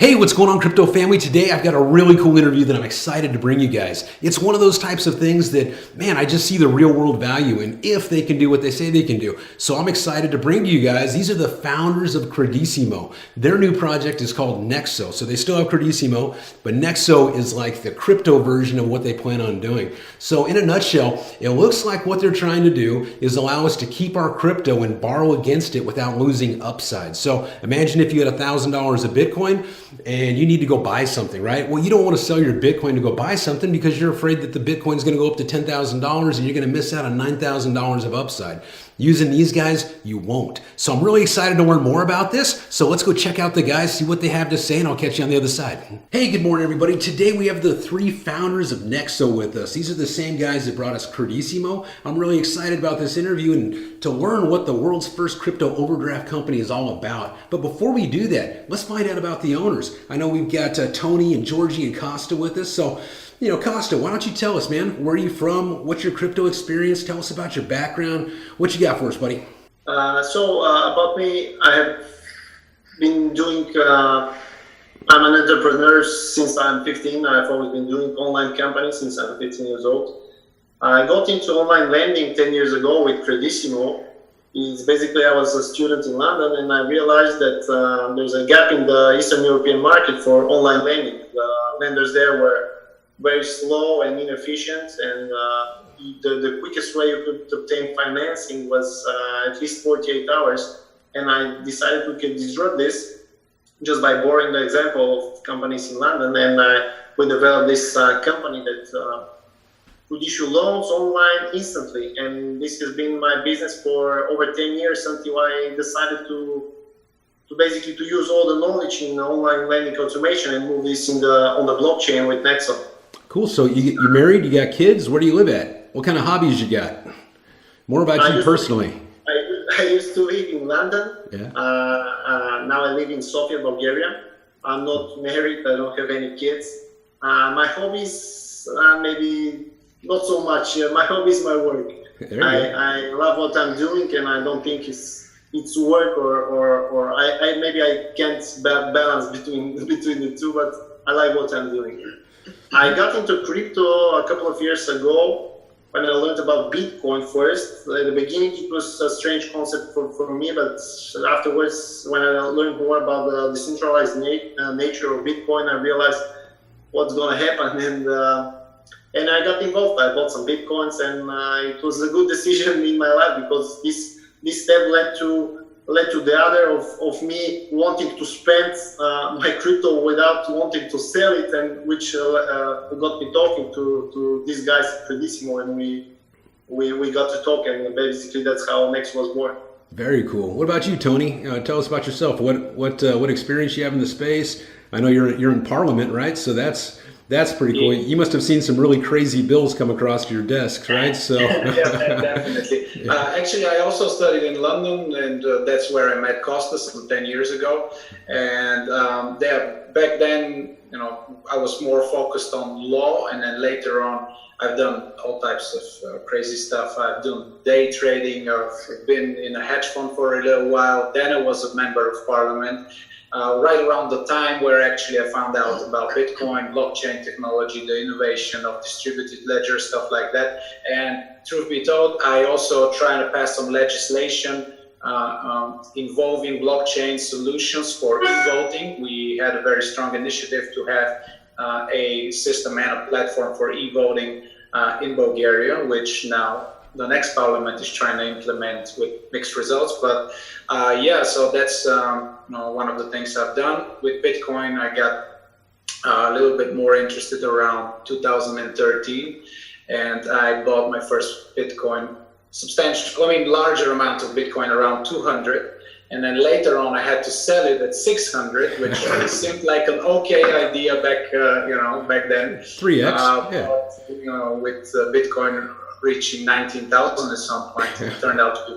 Hey, what's going on, crypto family? Today I've got a really cool interview that I'm excited to bring you guys. It's one of those types of things that, man, I just see the real world value in if they can do what they say they can do. So I'm excited to bring to you guys, these are the founders of Credissimo. Their new project is called Nexo. So they still have Credissimo, but Nexo is like the crypto version of what they plan on doing. So in a nutshell, it looks like what they're trying to do is allow us to keep our crypto and borrow against it without losing upside. So imagine if you had $1,000 of Bitcoin and you need to go buy something, right? Well, you don't want to sell your Bitcoin to go buy something because you're afraid that the Bitcoin is going to go up to $10,000 and you're going to miss out on $9,000 of upside. Using these guys, you won't. So I'm really excited to learn more about this. So let's go check out the guys, see what they have to say, and I'll catch you on the other side. Hey, good morning, everybody. Today we have the three founders of Nexo with us. These are the same guys that brought us Credissimo. I'm really excited about this interview and to learn what the world's first crypto overdraft company is all about. But before we do that, let's find out about the owners. I know we've got Tony and Georgie and Costa with us. So, Costa, why don't you tell us, man, where are you from? What's your crypto experience? Tell us about your background. What you got for us, buddy? About me, I have been doing, I'm an entrepreneur since I'm 15. I've always been doing online companies since I'm 15 years old. I got into online lending 10 years ago with Credissimo. It's basically, I was a student in London and I realized that there's a gap in the Eastern European market for online lending. The lenders there were very slow and inefficient, and the quickest way you could obtain financing was at least 48 hours. And I decided we could disrupt this just by borrowing the example of companies in London, and we developed this company that could issue loans online instantly. And this has been my business for over 10 years until I decided to basically to use all the knowledge in online lending automation and move this on the blockchain with Nexo. Cool. So you're married, you got kids. Where do you live at? What kind of hobbies you got? More about you personally. I used to live in London. Yeah. Now I live in Sofia, Bulgaria. I'm not married. I don't have any kids. My hobbies, maybe not so much. My hobby is my work. I love what I'm doing, and I don't think it's work or I can't balance between the two, but I like what I'm doing. I got into crypto a couple of years ago when I learned about Bitcoin first. At the beginning, it was a strange concept for me, but afterwards, when I learned more about the decentralized nature of Bitcoin, I realized what's going to happen, and I got involved. I bought some Bitcoins, and it was a good decision in my life because this step led to the other of me wanting to spend my crypto without wanting to sell it, and which got me talking to these guys at Credissimo, and we got to talk, and basically that's how Nexo was born. Very cool. What about you, Tony? Tell us about yourself. What experience you have in the space? I know you're in Parliament, right? So that's pretty cool. You must have seen some really crazy bills come across your desks, right? So yeah, definitely. Actually, I also studied in London, and that's where I met Costa some 10 years ago. And back then, I was more focused on law, and then later on, I've done all types of crazy stuff. I've done day trading. I've been in a hedge fund for a little while. Then I was a member of Parliament. Right around the time where actually I found out about Bitcoin, blockchain technology, the innovation of distributed ledger, stuff like that. And truth be told, I also try to pass some legislation involving blockchain solutions for e-voting. We had a very strong initiative to have a system and a platform for e-voting in Bulgaria, which now the next parliament is trying to implement with mixed results. But so that's one of the things I've done. With Bitcoin, I got a little bit more interested around 2013, and I bought my first Bitcoin, larger amount of Bitcoin, around 200. And then later on, I had to sell it at 600, which seemed like an okay idea back then. 3x. But, with Bitcoin reaching 19,000 at some point, it turned out to be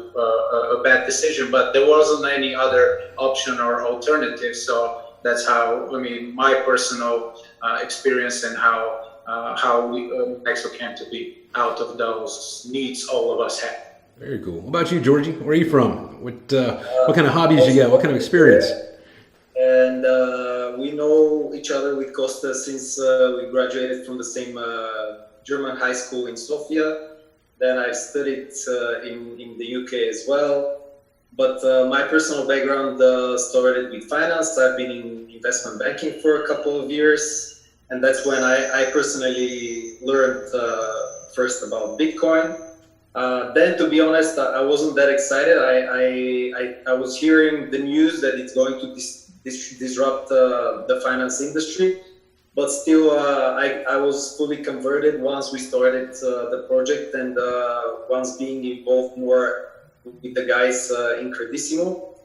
a bad decision, but there wasn't any other option or alternative. So that's how, my personal experience and how Nexo came to be out of those needs all of us had. Very cool. What about you, Georgie? Where are you from? What kind of hobbies you got? What kind of experience? And we know each other with Costa since we graduated from the same German high school in Sofia. Then I studied in the UK as well. But my personal background started with finance. I've been in investment banking for a couple of years. And that's when I personally learned first about Bitcoin. Then, to be honest, I wasn't that excited. I was hearing the news that it's going to disrupt the finance industry. But still, I was fully converted once we started the project and once being involved more with the guys in Credissimo.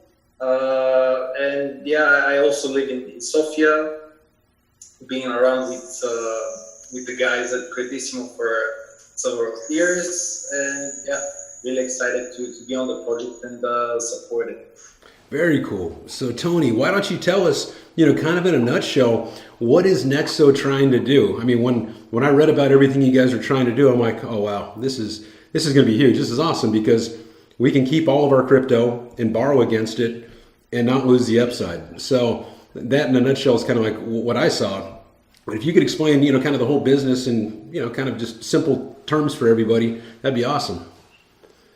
And yeah, I also live in Sofia, being around with the guys at Credissimo for several years. And yeah, really excited to be on the project and support it. Very cool. So Tony, why don't you tell us, kind of in a nutshell, what is Nexo trying to do? I mean, when I read about everything you guys are trying to do, I'm like, oh wow, this is going to be huge. This is awesome because we can keep all of our crypto and borrow against it and not lose the upside. So that in a nutshell is kind of like what I saw. But if you could explain, kind of the whole business and, kind of just simple terms for everybody, that'd be awesome.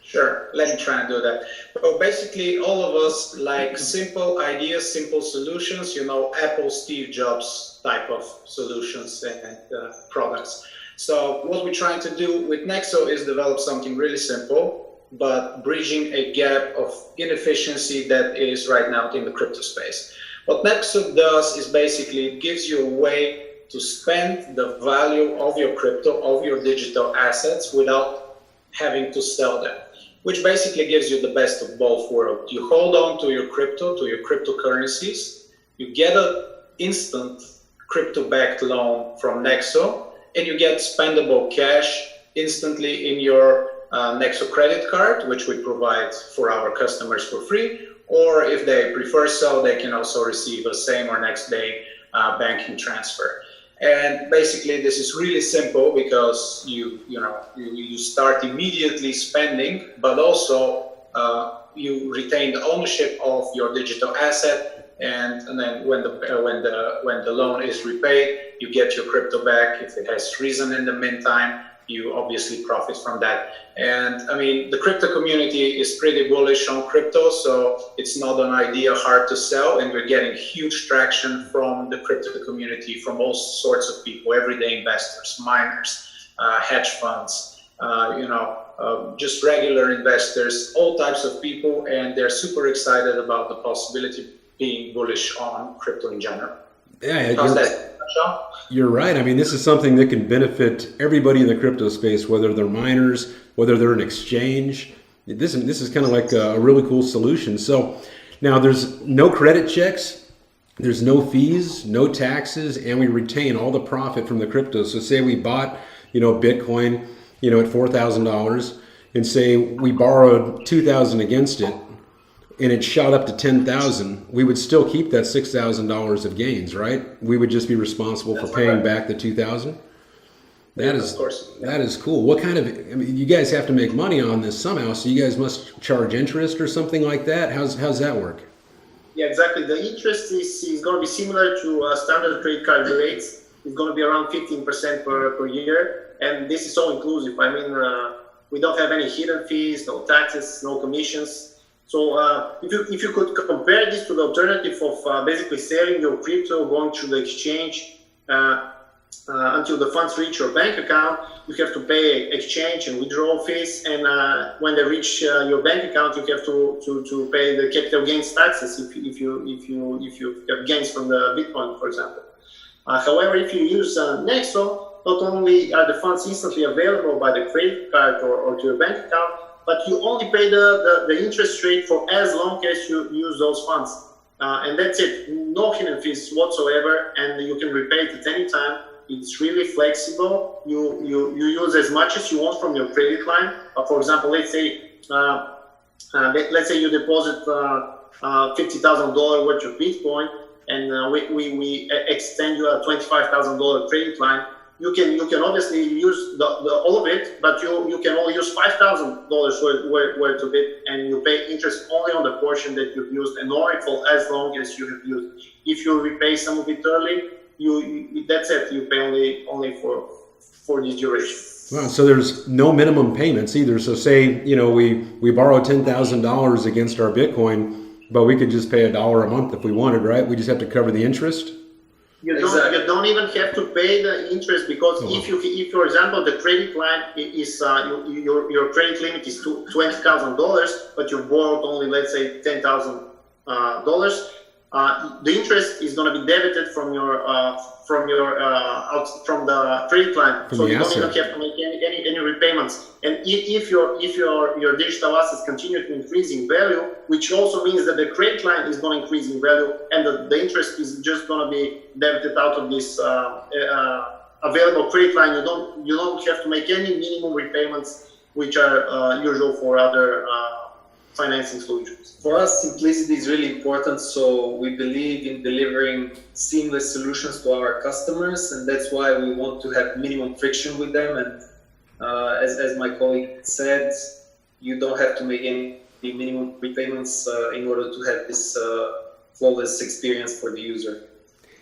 Sure, let me try and do that. So basically, all of us like simple ideas, simple solutions, Apple, Steve Jobs type of solutions and products. So what we're trying to do with Nexo is develop something really simple, but bridging a gap of inefficiency that is right now in the crypto space. What Nexo does is basically it gives you a way to spend the value of your crypto, of your digital assets without having to sell them, which basically gives you the best of both worlds. You hold on to your crypto, to your cryptocurrencies, you get an instant crypto-backed loan from Nexo, and you get spendable cash instantly in your Nexo credit card, which we provide for our customers for free, or if they prefer so, they can also receive a same or next day banking transfer. And basically, this is really simple because you start immediately spending, but also you retain the ownership of your digital asset, and then when the loan is repaid, you get your crypto back. If it has risen in the meantime, you obviously profit from that. And I mean, the crypto community is pretty bullish on crypto, so it's not an idea hard to sell, and we're getting huge traction from the crypto community, from all sorts of people, everyday investors, miners, hedge funds, just regular investors, all types of people, and they're super excited about the possibility of being bullish on crypto in general. Yeah, you're right. I mean, this is something that can benefit everybody in the crypto space, whether they're miners, whether they're an exchange. This is kind of like a really cool solution. So now there's no credit checks, there's no fees, no taxes, and we retain all the profit from the crypto. So say we bought, Bitcoin, at $4,000, and say we borrowed $2,000 against it, and it shot up to 10,000, we would still keep that $6,000 of gains, right? We would just be responsible for paying back the 2,000. That is cool. What kind of? I mean, you guys have to make money on this somehow, so you guys must charge interest or something like that. How's that work? Yeah, exactly. The interest is going to be similar to standard credit card rates. It's going to be around 15% per year, and this is all inclusive. I mean, we don't have any hidden fees, no taxes, no commissions. So if you could compare this to the alternative of basically selling your crypto, going through the exchange until the funds reach your bank account, you have to pay exchange and withdrawal fees, and when they reach your bank account, you have to pay the capital gains taxes if you have gains from the Bitcoin, for example. However, if you use Nexo, not only are the funds instantly available by the credit card or to your bank account, but you only pay the interest rate for as long as you use those funds. And that's it. No hidden fees whatsoever, and you can repay it at any time. It's really flexible. You use as much as you want from your credit line. For example, let's say you deposit $50,000 worth of Bitcoin, and we extend you a $25,000 credit line. you can obviously use the all of it, but you can only use $5,000 worth of it, and you pay interest only on the portion that you've used, and only for as long as you have used. If you repay some of it early, you that's it. You pay only for this duration. Wow, so there's no minimum payments either. So say, we borrow $10,000 against our Bitcoin, but we could just pay $1 a month if we wanted, right? We just have to cover the interest. You don't even have to pay the interest, because if for example the credit line is your credit limit is $20,000, but you borrowed only, let's say, $10,000, the interest is going to be debited from the credit line, so you don't even have to make any repayments. And if your digital assets continue to increase in value, which also means that the credit line is going to increase in value, and the interest is just going to be debited out of this available credit line, you don't have to make any minimum repayments, which are usual for other financing solutions. For us, simplicity is really important, so we believe in delivering seamless solutions to our customers, and that's why we want to have minimum friction with them. And as my colleague said, you don't have to make any minimum repayments in order to have this flawless experience for the user.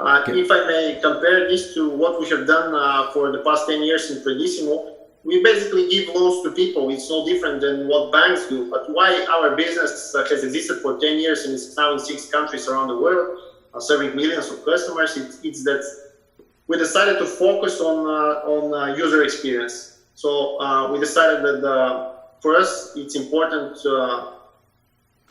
If I may compare this to what we have done for the past 10 years in Credissimo, we basically give loans to people. It's no different than what banks do. But why our business has existed for 10 years and is now in 6 countries around the world, serving millions of customers, it's that we decided to focus on user experience. So we decided that for us, it's important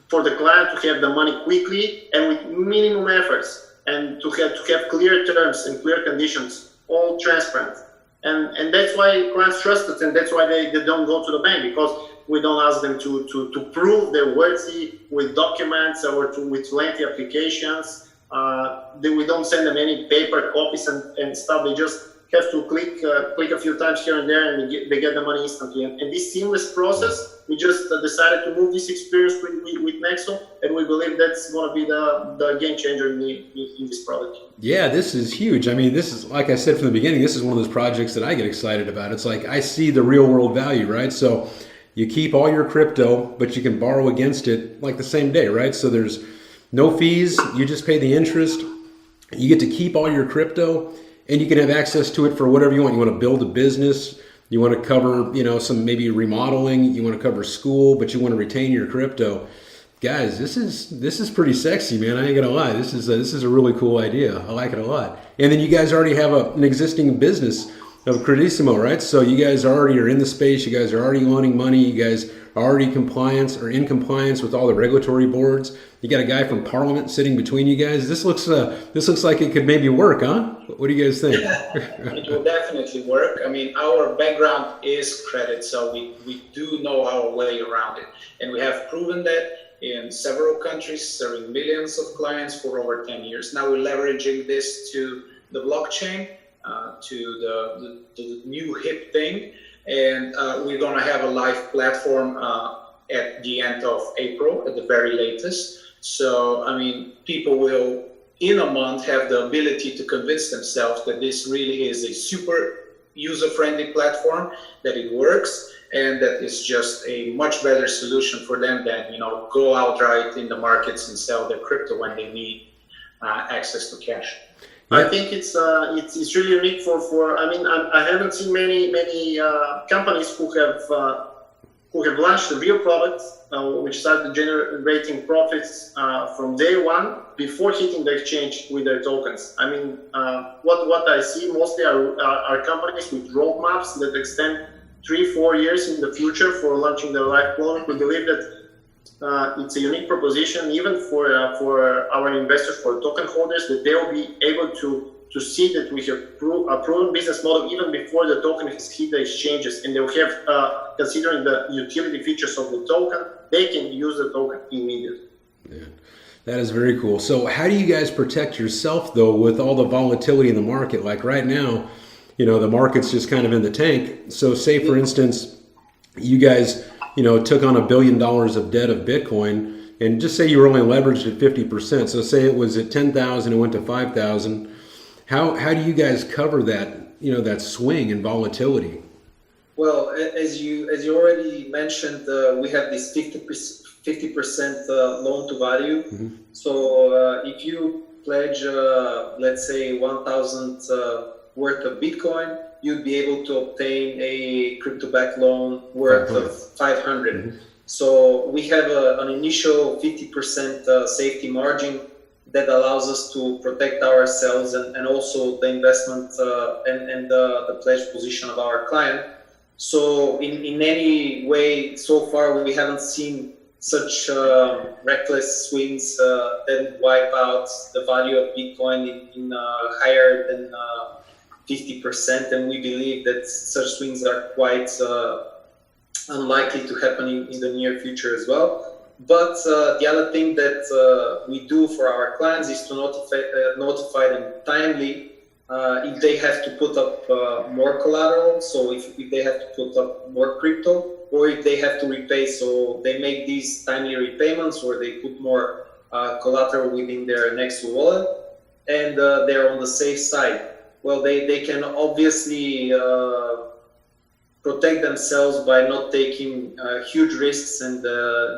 for the client to have the money quickly and with minimum efforts, and to have clear terms and clear conditions, all transparent. And that's why clients trust us, and that's why they don't go to the bank, because we don't ask them to prove they're worthy with documents or with lengthy applications. We don't send them any paper copies and stuff. They just have to click a few times here and there, and they get the money instantly. And this seamless process, we just decided to move this experience with Nexo, and we believe that's going to be the game changer in this product. Yeah, this is huge. I mean, this is, like I said from the beginning, this is one of those projects that I get excited about. It's like I see the real world value, right? So you keep all your crypto, but you can borrow against it like the same day, right? So there's no fees. You just pay the interest. You get to keep all your crypto, and you can have access to it for whatever you want. You want to build a business. You want to cover, some maybe remodeling. You want to cover school, but you want to retain your crypto. Guys, this is pretty sexy, man. I ain't gonna lie. This is a really cool idea. I like it a lot. And then you guys already have an existing business of Credissimo, right? So you guys already are in the space. You guys are already loaning money. You guys are already in compliance with all the regulatory boards. You got a guy from Parliament sitting between you guys. This looks like it could maybe work, huh? What do you guys think? It will definitely work. I mean, our background is credit, so we do know our way around it, and we have proven that in several countries, serving millions of clients for over 10 years. Now we're leveraging this to the blockchain, to the new hip thing, and we're going to have a live platform at the end of April at the very latest. So, I mean, people will, in a month, have the ability to convince themselves that this really is a super user-friendly platform, that it works, and that is just a much better solution for them than, go outright in the markets and sell their crypto when they need access to cash. I think it's really unique for I haven't seen many companies who have launched a real product which started generating profits from day one before hitting the exchange with their tokens. I mean, what I see mostly are companies with roadmaps that extend 3-4 years in the future for launching their live product. We believe that it's a unique proposition even for our investors, for token holders, that they will be able to see that we have a proven business model even before the token has hit the exchanges, and they'll have, considering the utility features of the token, they can use the token immediately. Yeah, that is very cool. So how do you guys protect yourself though with all the volatility in the market? Like right now, the market's just kind of in the tank. So say for instance, you guys, took on $1 billion of debt of Bitcoin, and just say you were only leveraged at 50%. So say it was at 10,000 and went to 5,000. How do you guys cover that that swing in volatility? Well, as you already mentioned, we have this 50% loan to value. Mm-hmm. So if you pledge, let's say 1,000 worth of Bitcoin, you'd be able to obtain a crypto-backed loan worth of 500. Mm-hmm. So we have an initial 50% safety margin that allows us to protect ourselves and also the investment and the pledge position of our client. So in any way, so far, we haven't seen such reckless swings that wipe out the value of Bitcoin in higher than 50%. And we believe that such swings are quite unlikely to happen in the near future as well. But the other thing that we do for our clients is to notify them timely if they have to put up more collateral, so if they have to put up more crypto, or if they have to repay, so they make these timely repayments, or they put more collateral within their Nexo wallet, and they're on the safe side. Well, they can obviously protect themselves by not taking huge risks and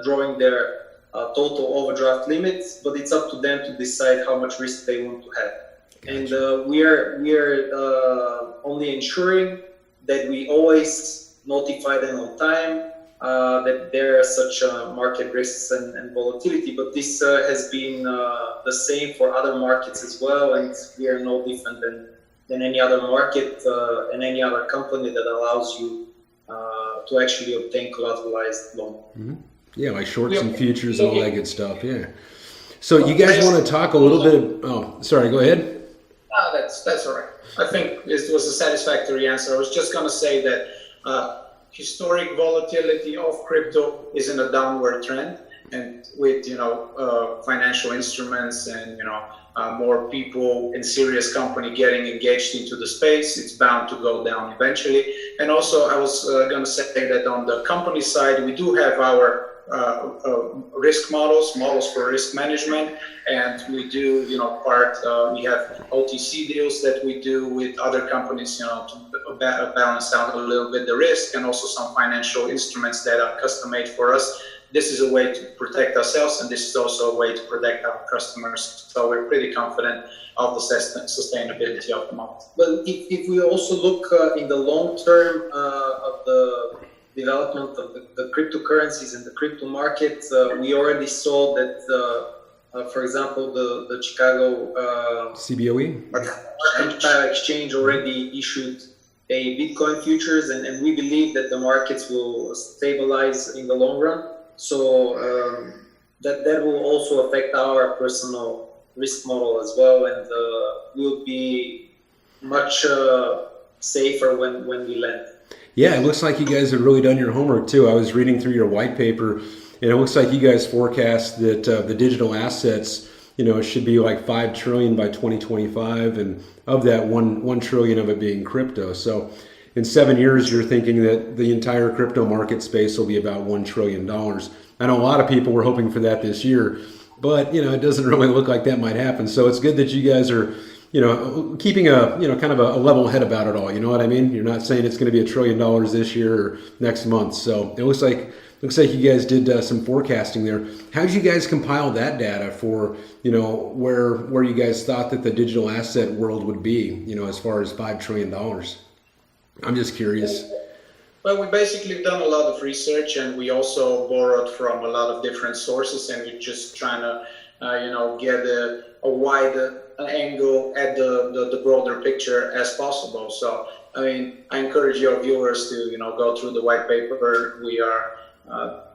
drawing their total overdraft limits, but it's up to them to decide how much risk they want to have. Gotcha. And we are only ensuring that we always notify them on time that there are such market risks and volatility. But this has been the same for other markets as well, and we are no different than any other market and any other company that allows you to actually obtain collateralized loan. Mm-hmm. Yeah, like shorts and futures and all that good stuff. Yeah. So you guys want to talk a little bit? Oh, sorry. Go ahead. That's all right. I think this was a satisfactory answer. I was just going to say that historic volatility of crypto is in a downward trend, and with financial instruments and more people and serious company getting engaged into the space, it's bound to go down eventually. And also, I was going to say that on the company side, we do have our risk models for risk management, and we do we have OTC deals that we do with other companies to balance out a little bit the risk, and also some financial instruments that are custom made for us. This is a way to protect ourselves, and this is also a way to protect our customers. So we're pretty confident of the sustainability of the model. But if we also look in the long term of the development of the cryptocurrencies and the crypto market, we already saw that, for example, the Chicago CBOE exchange already issued a Bitcoin futures, and we believe that the markets will stabilize in the long run. So that will also affect our personal risk model as well, and we'll be much safer when we lend. Yeah, it looks like you guys have really done your homework too. I was reading through your white paper, and it looks like you guys forecast that the digital assets, should be like 5 trillion by 2025, and of that 1 trillion of it being crypto. So in 7 years, you're thinking that the entire crypto market space will be about $1 trillion. I know a lot of people were hoping for that this year, but it doesn't really look like that might happen. So it's good that you guys are keeping a, kind of a level head about it all. You know what I mean? You're not saying it's going to be $1 trillion this year or next month. So it looks like you guys did some forecasting there. How did you guys compile that data for, where you guys thought that the digital asset world would be, as far as $5 trillion? I'm just curious. Well, we basically done a lot of research, and we also borrowed from a lot of different sources, and we're just trying to, get a wider angle at the broader picture as possible. So, I encourage your viewers to, go through the white paper. We are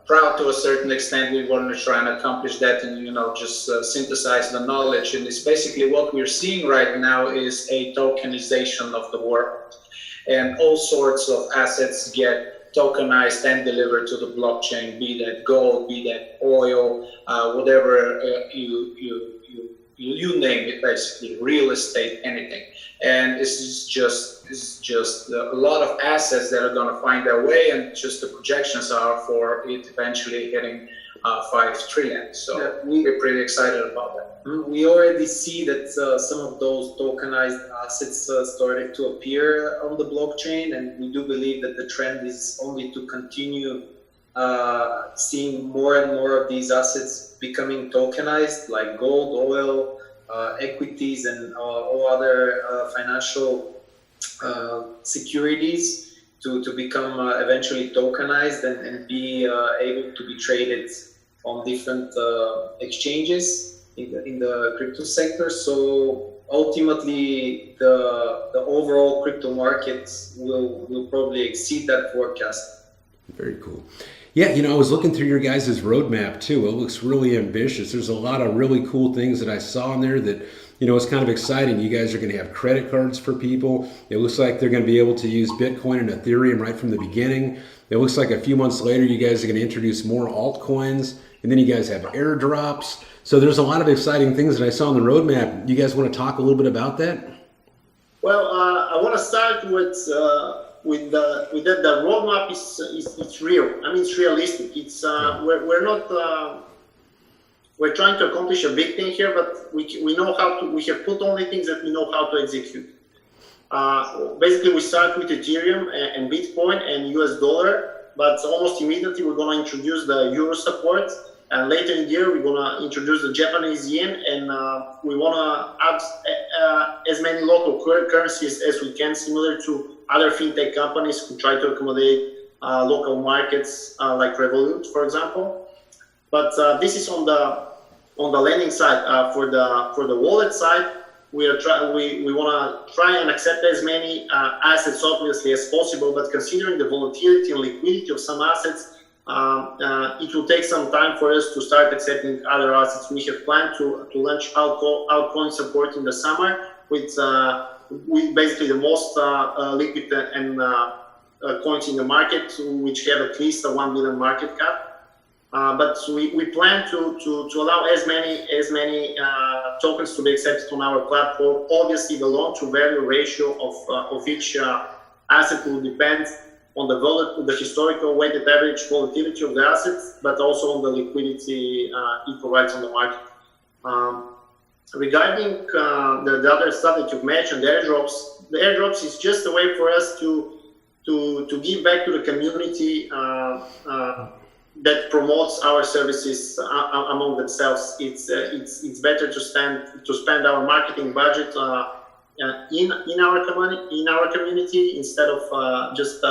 proud to a certain extent. We want to try and accomplish that and, just synthesize the knowledge. And it's basically what we're seeing right now is a tokenization of the world. And all sorts of assets get tokenized and delivered to the blockchain, be that gold, be that oil, whatever you name it, basically, real estate, anything. And it's just a lot of assets that are going to find their way, and just the projections are for it eventually hitting 5 trillion. So Yeah, we're pretty excited about that. we already see that some of those tokenized assets started to appear on the blockchain, and we do believe that the trend is only to continue seeing more and more of these assets becoming tokenized, like gold, oil, equities, and all other financial securities to become eventually tokenized and be able to be traded on different exchanges in the crypto sector. So ultimately, the overall crypto market will probably exceed that forecast. Very cool. Yeah, I was looking through your guys' roadmap too. It looks really ambitious. There's a lot of really cool things that I saw in there that, it's kind of exciting. You guys are going to have credit cards for people. It looks like they're going to be able to use Bitcoin and Ethereum right from the beginning. It looks like a few months later, you guys are going to introduce more altcoins, and then you guys have airdrops. So there's a lot of exciting things that I saw on the roadmap. You guys want to talk a little bit about that? Well, I want to start with that. The roadmap is real. I mean, it's realistic. It's we're not. We're trying to accomplish a big thing here, but we know how to. We have put only things that we know how to execute. Basically, we start with Ethereum and Bitcoin and US dollar, but almost immediately we're going to introduce the Euro support, and later in the year we're going to introduce the Japanese yen, and we want to add as many local currencies as we can, similar to other fintech companies who try to accommodate local markets like Revolut, for example. But this is on the lending side. For the wallet side, we want to try and accept as many assets obviously as possible. But considering the volatility and liquidity of some assets, it will take some time for us to start accepting other assets. We have planned to launch altcoin support in the summer with basically the most liquid and coins in the market, which have at least a 1 billion market cap. But we plan to allow as many tokens to be accepted on our platform. Obviously, the loan to value ratio of each asset will depend on the historical weighted average volatility of the assets, but also on the liquidity it provides on the market. Regarding the other stuff that you've mentioned, the airdrops is just a way for us to give back to the community that promotes our services among themselves. It's better to spend our marketing budget in our community instead of just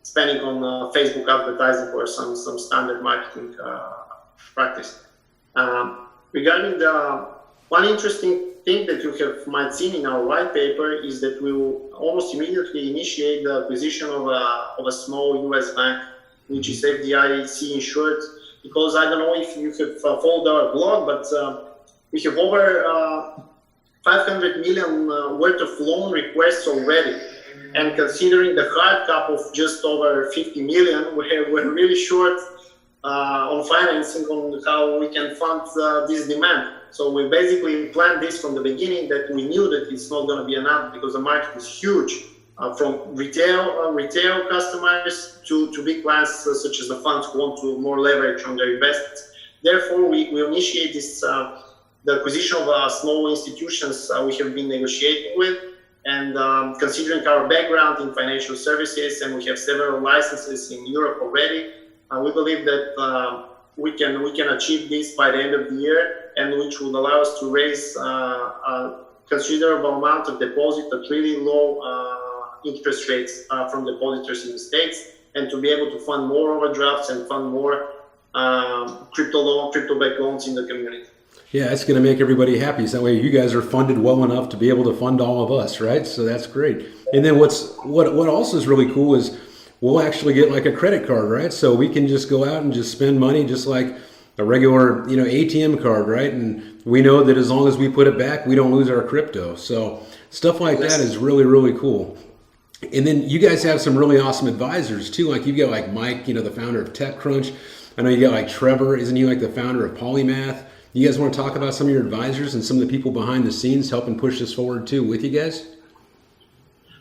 spending on Facebook advertising or some standard marketing practice. Regarding the one interesting thing that you might seen in our white paper is that we will almost immediately initiate the acquisition of a small US bank, which is FDIC insured, because I don't know if you have followed our blog, but we have over 500 million worth of loan requests already. And considering the hard cap of just over 50 million, we're really short on financing on how we can fund this demand. So we basically planned this from the beginning, that we knew that it's not going to be enough because the market is huge. From retail customers to big clients such as the funds who want to more leverage on their investments. Therefore, we initiate this the acquisition of small institutions we have been negotiating with, and considering our background in financial services, and we have several licenses in Europe already, we believe that we can achieve this by the end of the year, and which will allow us to raise a considerable amount of deposit at really low interest rates from depositors in the States, and to be able to fund more overdrafts and fund more crypto-backed loans in the community. Yeah, that's going to make everybody happy. So that way you guys are funded well enough to be able to fund all of us, right? So that's great. And then what also is really cool is we'll actually get like a credit card, right? So we can just go out and just spend money just like a regular, ATM card, right? And we know that as long as we put it back, we don't lose our crypto. So stuff like that is really, really cool. And then you guys have some really awesome advisors too. Like you've got like Mike, the founder of TechCrunch. I know you got like Trevor, isn't he like the founder of Polymath? You guys want to talk about some of your advisors and some of the people behind the scenes helping push this forward too with you guys?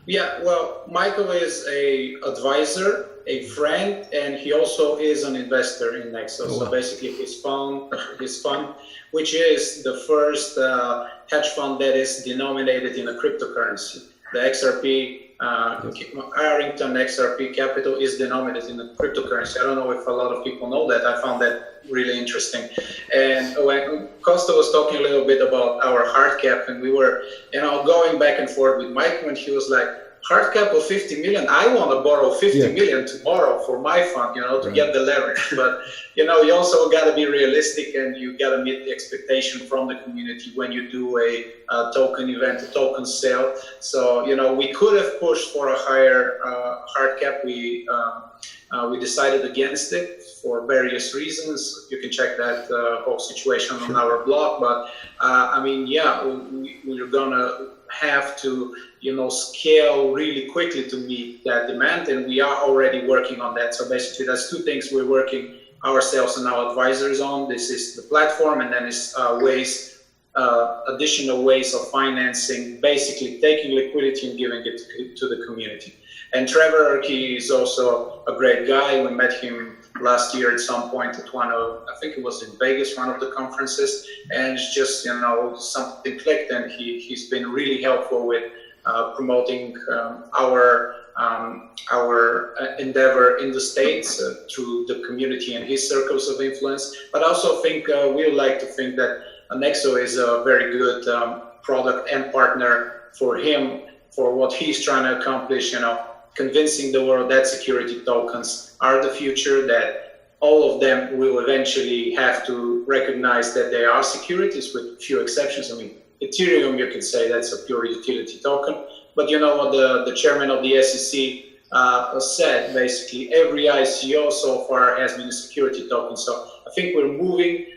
Yeah, well, Michael is a advisor a friend, and he also is an investor in Nexo. Oh, wow. So basically his fund, which is the first hedge fund that is denominated in a cryptocurrency. The XRP, Arrington XRP Capital is denominated in a cryptocurrency. I don't know if a lot of people know that. I found that really interesting. And when Costa was talking a little bit about our hard cap, and we were, going back and forth with Mike, when he was like, hard cap of 50 million, I want to borrow 50 million tomorrow for my fund, to get the leverage. But, you also got to be realistic, and you got to meet the expectation from the community when you do a token event, a token sale. So, we could have pushed for a higher hard cap. We decided against it for various reasons. You can check that whole situation on our blog. But, we're going to have to scale really quickly to meet that demand, and we are already working on that. So basically that's two things we're working ourselves and our advisors on. This is the platform, and then is additional ways of financing, basically taking liquidity and giving it to the community. And Trevor, he is also a great guy. We met him last year at some point at I think it was in Vegas, one of the conferences, and it's just, something clicked, and he's been really helpful with promoting our endeavor in the States through the community and his circles of influence. But I also think we would like to think that Nexo is a very good product and partner for him, for what he's trying to accomplish, convincing the world that security tokens are the future, that all of them will eventually have to recognize that they are securities, with few exceptions. Ethereum, you can say that's a pure utility token. But what the chairman of the SEC said, basically every ICO so far has been a security token. So I think we're moving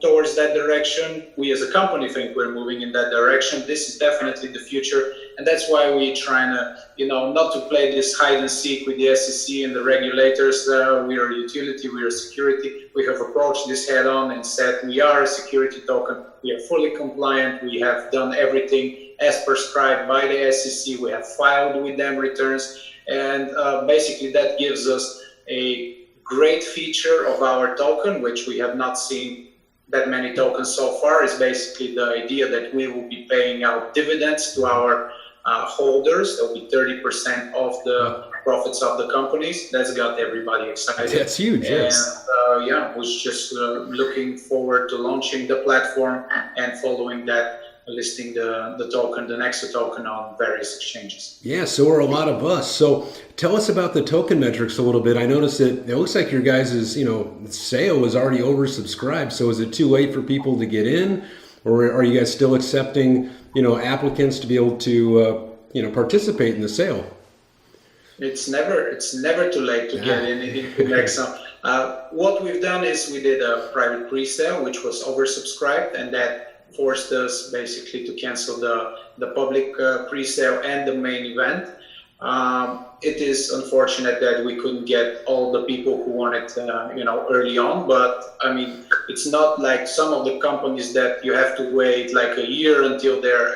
towards that direction. We as a company think we're moving in that direction. This is definitely the future. And that's why we're trying to, not to play this hide and seek with the SEC and the regulators. We are a utility, we are security. We have approached this head on and said, we are a security token. We are fully compliant. We have done everything as prescribed by the SEC. We have filed with them returns. And basically that gives us a great feature of our token, which we have not seen that many tokens so far, is basically the idea that we will be paying out dividends to our holders. That will be 30% of the profits of the companies. That's got everybody excited. That's huge, yes. And was just looking forward to launching the platform and following that, listing the token, the Nexo token, on various exchanges. Yeah, so are a lot of us. So tell us about the token metrics a little bit. I noticed that it looks like your guys' sale was already oversubscribed. So is it too late for people to get in, or are you guys still accepting applicants to be able to participate in the sale? It's never too late to get into Nexo. What we've done is we did a private pre-sale, which was oversubscribed, and that forced us basically to cancel the public pre-sale and the main event. It is unfortunate that we couldn't get all the people who wanted, early on. But it's not like some of the companies that you have to wait like a year until their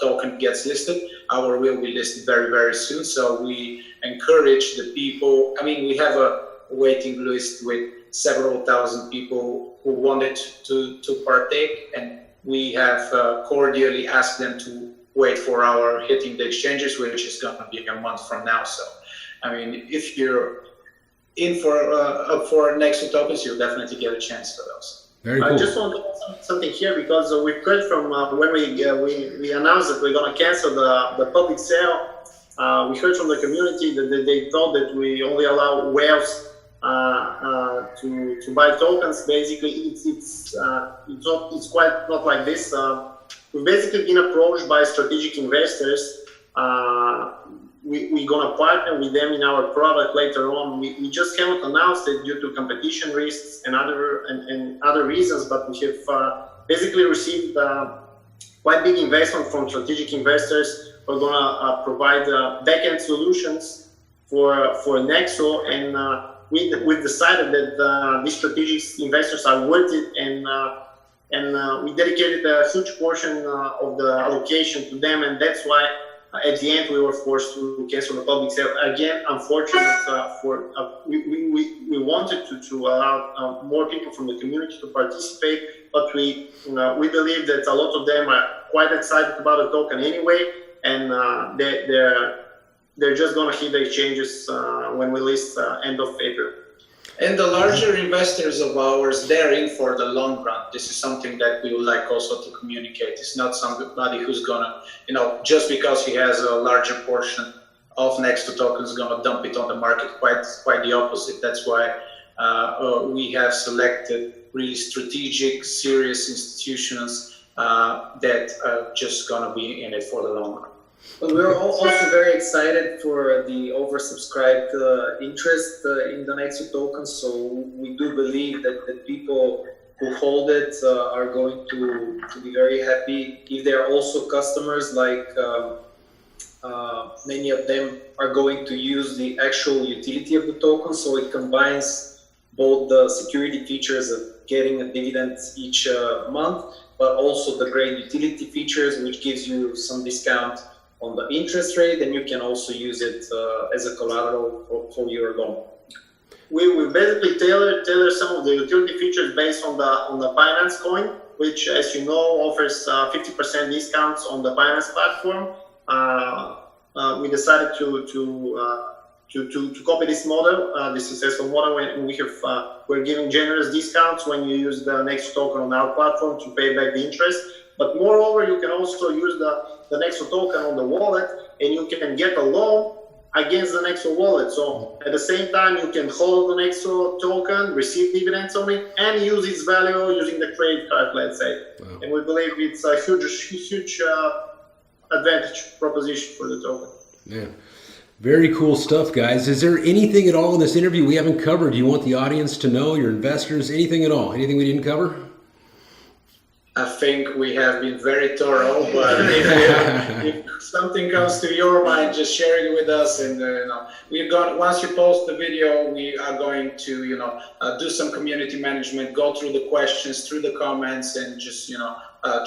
token gets listed. Our will be listed very, very soon. So we encourage the people. We have a waiting list with several thousand people who wanted to partake, and we have cordially asked them to wait for our hitting the exchanges, which is going to be a month from now. So, if you're in for Nexo tokens, you'll definitely get a chance for those. Very cool. I just want to add something here, because we've heard from when we announced that we're going to cancel the public sale. We heard from the community that they thought that we only allow whales to buy tokens. Basically, it's quite not like this. We've basically been approached by strategic investors. We're gonna partner with them in our product later on. We just haven't announced it due to competition risks and other reasons, but we have basically received quite big investment from strategic investors who are gonna provide backend solutions for Nexo, and we've decided that these strategic investors are worth it, and we dedicated a huge portion of the allocation to them, and that's why at the end we were forced to cancel the public sale. Again, unfortunate we wanted to allow more people from the community to participate, but we believe that a lot of them are quite excited about the token anyway, and they're just going to hit the exchanges when we list end of April. And the larger investors of ours, they're in for the long run. This is something that we would like also to communicate. It's not somebody who's gonna, just because he has a larger portion of Nexo tokens, gonna dump it on the market. Quite the opposite. That's why we have selected really strategic, serious institutions that are just gonna be in it for the long run. But we're also very excited for the oversubscribed interest in the Nexo token. So we do believe that the people who hold it are going to be very happy. If they're also customers, like many of them are going to use the actual utility of the token. So it combines both the security features of getting a dividend each month, but also the great utility features, which gives you some discount on the interest rate, and you can also use it as a collateral for your loan. We basically tailor some of the utility features based on the Binance coin, which, as you know, offers 50% discounts on the Binance platform. We decided to copy this model, the successful model, when we're giving generous discounts when you use the Nexo token on our platform to pay back the interest. But moreover, you can also use the Nexo token on the wallet, and you can get a loan against the Nexo wallet. So at the same time, you can hold the Nexo token, receive dividends on it, and use its value using the credit card, let's say. Wow. And we believe it's a huge advantage proposition for the token. Yeah. Very cool stuff, guys. Is there anything at all in this interview we haven't covered? You want the audience to know, your investors, anything at all? Anything we didn't cover? I think we have been very thorough, but if something comes to your mind, just share it with us. And once you post the video, we are going to do some community management, go through the questions, through the comments, and just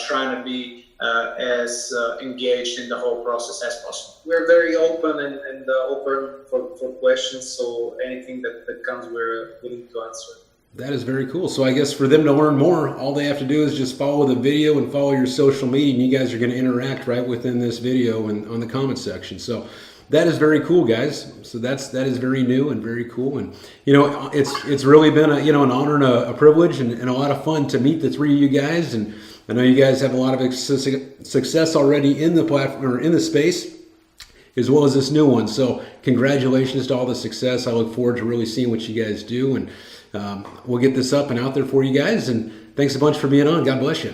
trying to be as engaged in the whole process as possible. We're very open and open for questions, so anything that comes, we're willing to answer. That is very cool. So I guess for them to learn more, all they have to do is just follow the video and follow your social media, and you guys are going to interact right within this video and on the comment section. So that is very cool, guys. So that is very new and very cool. And it's really been an honor and a privilege and a lot of fun to meet the three of you guys. And I know you guys have a lot of success already in the platform or in the space, as well as this new one. So congratulations to all the success. I look forward to really seeing what you guys do, and we'll get this up and out there for you guys. And thanks a bunch for being on. God bless you.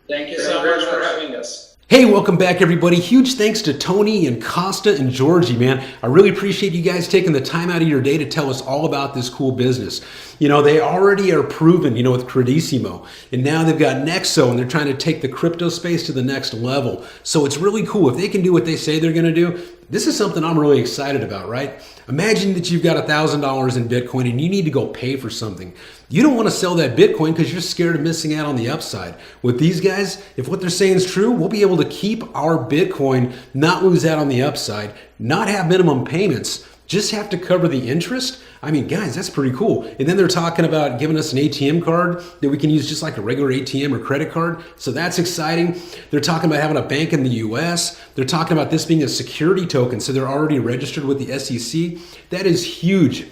Thank you so much for having us. Hey, welcome back, everybody. Huge thanks to Tony and Costa and Georgie, man. I really appreciate you guys taking the time out of your day to tell us all about this cool business. They already are proven, with Credissimo, and now they've got Nexo, and they're trying to take the crypto space to the next level. So it's really cool. If they can do what they say they're going to do, this is something I'm really excited about, right? Imagine that you've got $1,000 in Bitcoin and you need to go pay for something. You don't want to sell that Bitcoin because you're scared of missing out on the upside. With these guys, if what they're saying is true, we'll be able to keep our Bitcoin, not lose out on the upside, not have minimum payments, just have to cover the interest. I mean, guys, that's pretty cool. And then they're talking about giving us an ATM card that we can use just like a regular ATM or credit card. So that's exciting. They're talking about having a bank in the US. They're talking about this being a security token. So they're already registered with the SEC. That is huge.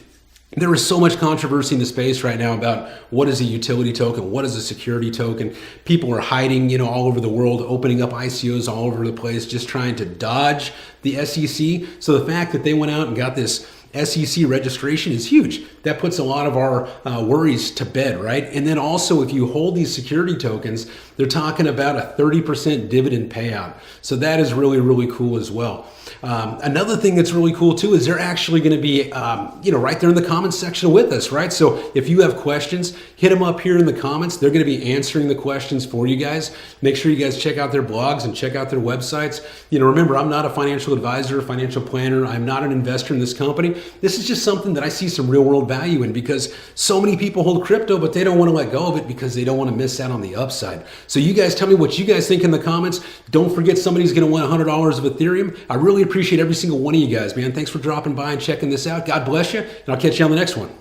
There is so much controversy in the space right now about what is a utility token, what is a security token. People are hiding, all over the world, opening up ICOs all over the place, just trying to dodge the SEC. So the fact that they went out and got this SEC registration is huge. That puts a lot of our worries to bed, right? And then also, if you hold these security tokens, they're talking about a 30% dividend payout. So that is really, really cool as well. Another thing that's really cool too is they're actually going to be, right there in the comments section with us, right? So if you have questions, hit them up here in the comments. They're going to be answering the questions for you guys. Make sure you guys check out their blogs and check out their websites. Remember, I'm not a financial advisor, financial planner. I'm not an investor in this company. this is just something that I see some real world value in, because so many people hold crypto, but they don't want to let go of it because they don't want to miss out on the upside. So you guys tell me what you guys think in the comments. Don't forget, somebody's going to win $100 of Ethereum. I really appreciate every single one of you guys, man. Thanks for dropping by and checking this out. God bless you, and I'll catch you on the next one.